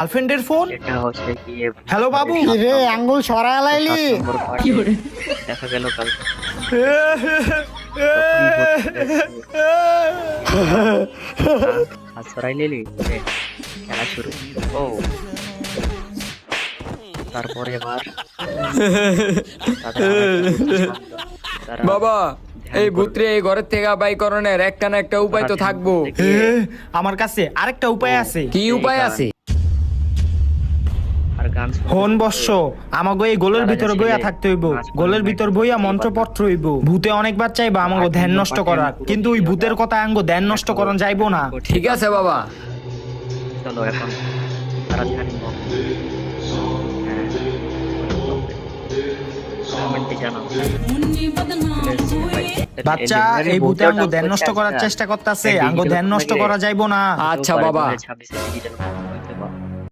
গার্লফ্রেন্ডের ফোন। এটা হচ্ছে কি হ্যালো বাবু। কি রে আঙ্গুল সরায় লাইলি? দেখা গেল কাল হাত সরাই নিলি খেলা শুরু। ও তারপরে এবার বাবা এই ভূতরে এই ঘরের থেকে বাই করণের একটা না একটা উপায় তো থাকবো। আমার কাছে আরেকটা উপায় আছে। কি উপায় আছে? আর গান হন বর্ষ আমাগো এই গোলের ভিতর বইয়া থাকতে হইব। গোলের ভিতর বইয়া মন্ত্রপত্র হইব। ভূতে অনেকবার চাইবা আমাগো ধ্যান নষ্ট করার, কিন্তু ওই ভূতের কথা আঙ্গো ধ্যান নষ্ট করন যাইবো না। ঠিক আছে বাবা। চলো এখন তাড়াতাড়ি কমেন্টে জানাও। বাচ্চা এই ভূতে আঙ্গো ধ্যান নষ্ট করার চেষ্টা করতেছে, আঙ্গো ধ্যান নষ্ট করা যাইবো না। আচ্ছা বাবা। 26 ডিজিটাল